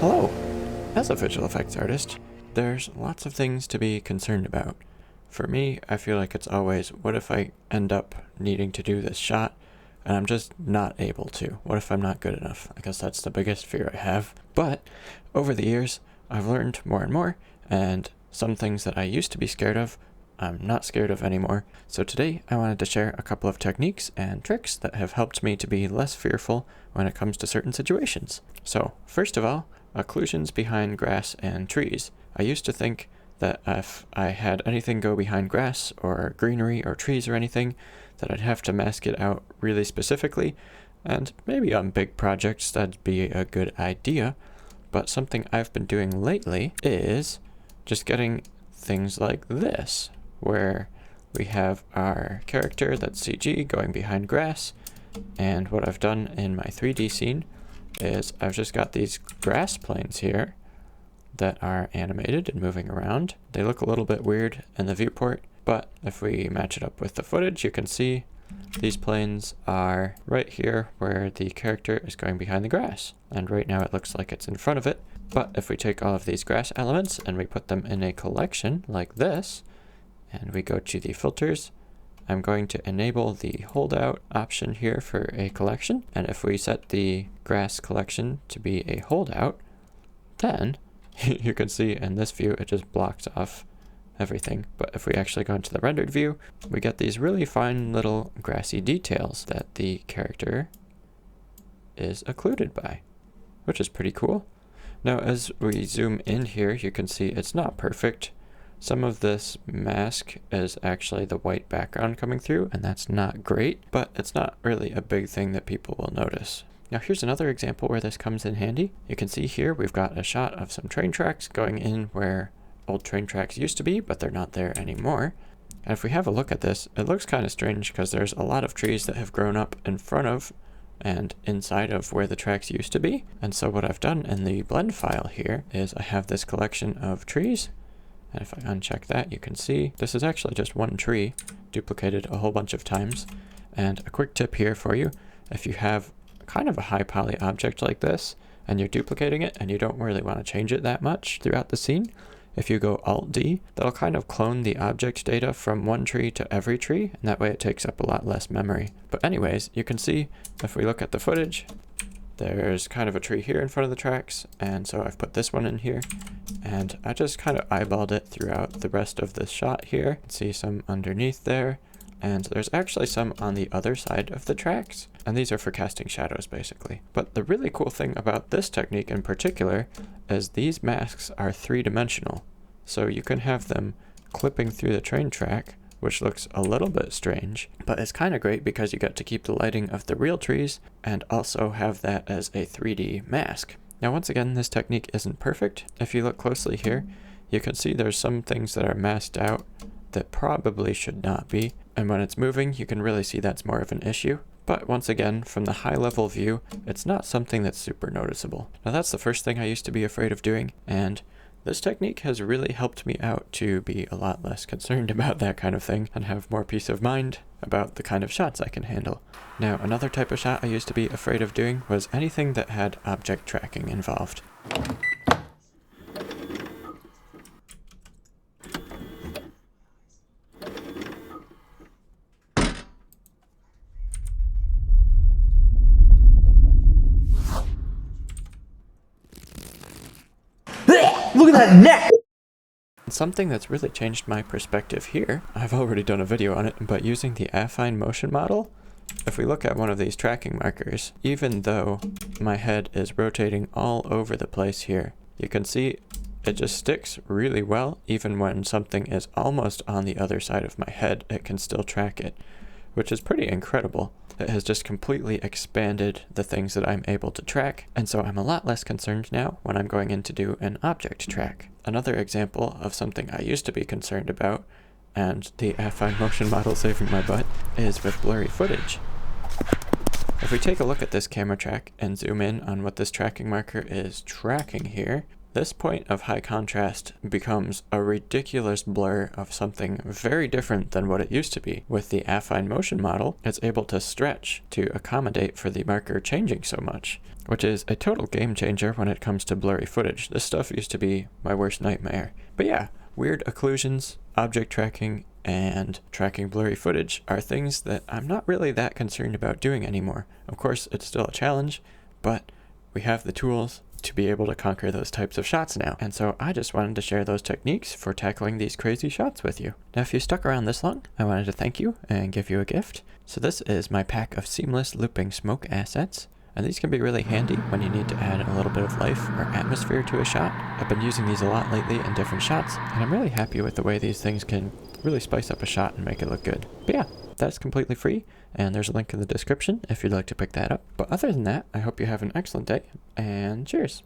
Hello! As a visual effects artist, there's lots of things to be concerned about. For me, I feel like it's always, what if I end up needing to do this shot and I'm just not able to? What if I'm not good enough? I guess that's the biggest fear I have. But over the years, I've learned more and more, and some things that I used to be scared of, I'm not scared of anymore. So today, I wanted to share a couple of techniques and tricks that have helped me to be less fearful when it comes to certain situations. So, first of all, occlusions behind grass and trees. I used to think that if I had anything go behind grass or greenery or trees or anything, that I'd have to mask it out really specifically, and maybe on big projects that'd be a good idea. But something I've been doing lately is just getting things like this, where we have our character that's CG going behind grass, and what I've done in my 3D scene is I've just got these grass planes here that are animated and moving around. They look a little bit weird in the viewport, but if we match it up with the footage, you can see these planes are right here where the character is going behind the grass. And right now it looks like it's in front of it. But if we take all of these grass elements and we put them in a collection like this, and we go to the filters, I'm going to enable the holdout option here for a collection. And if we set the grass collection to be a holdout, then you can see in this view, it just blocks off everything. But if we actually go into the rendered view, we get these really fine little grassy details that the character is occluded by, which is pretty cool. Now, as we zoom in here, you can see it's not perfect. Some of this mask is actually the white background coming through, and that's not great, but it's not really a big thing that people will notice. Now here's another example where this comes in handy. You can see here we've got a shot of some train tracks going in where old train tracks used to be, but they're not there anymore. And if we have a look at this, it looks kind of strange because there's a lot of trees that have grown up in front of and inside of where the tracks used to be. And so what I've done in the blend file here is I have this collection of trees. And if I uncheck that, you can see this is actually just one tree duplicated a whole bunch of times. And a quick tip here for you, if you have kind of a high poly object like this and you're duplicating it and you don't really want to change it that much throughout the scene, if you go Alt-D, that'll kind of clone the object data from one tree to every tree, and that way it takes up a lot less memory. But anyways, you can see if we look at the footage, there's kind of a tree here in front of the tracks, and so I've put this one in here, and I just kind of eyeballed it throughout the rest of this shot here. You can see some underneath there, and there's actually some on the other side of the tracks, and these are for casting shadows basically. But the really cool thing about this technique in particular is these masks are three-dimensional, so you can have them clipping through the train track, which looks a little bit strange, but it's kind of great because you get to keep the lighting of the real trees and also have that as a 3D mask. Now once again, this technique isn't perfect. If you look closely here, you can see there's some things that are masked out that probably should not be, and when it's moving, you can really see that's more of an issue. But once again, from the high level view, it's not something that's super noticeable. Now that's the first thing I used to be afraid of doing, and this technique has really helped me out to be a lot less concerned about that kind of thing and have more peace of mind about the kind of shots I can handle. Now, another type of shot I used to be afraid of doing was anything that had object tracking involved. Look at that neck! Something that's really changed my perspective here, I've already done a video on it, but using the affine motion model, if we look at one of these tracking markers, even though my head is rotating all over the place here, you can see it just sticks really well. Even when something is almost on the other side of my head, it can still track it, which is pretty incredible. It has just completely expanded the things that I'm able to track, and so I'm a lot less concerned now when I'm going in to do an object track. Another example of something I used to be concerned about, and the affine motion model saving my butt, is with blurry footage. If we take a look at this camera track and zoom in on what this tracking marker is tracking here, this point of high contrast becomes a ridiculous blur of something very different than what it used to be. With the affine motion model, it's able to stretch to accommodate for the marker changing so much, which is a total game changer when it comes to blurry footage. This stuff used to be my worst nightmare. But yeah, weird occlusions, object tracking, and tracking blurry footage are things that I'm not really that concerned about doing anymore. Of course, it's still a challenge, but we have the tools to be able to conquer those types of shots now. And so I just wanted to share those techniques for tackling these crazy shots with you. Now, if you stuck around this long, I wanted to thank you and give you a gift. So this is my pack of seamless looping smoke assets. And these can be really handy when you need to add a little bit of life or atmosphere to a shot. I've been using these a lot lately in different shots, and I'm really happy with the way these things can really spice up a shot and make it look good. But yeah, that's completely free, and there's a link in the description if you'd like to pick that up. But other than that, I hope you have an excellent day, and cheers!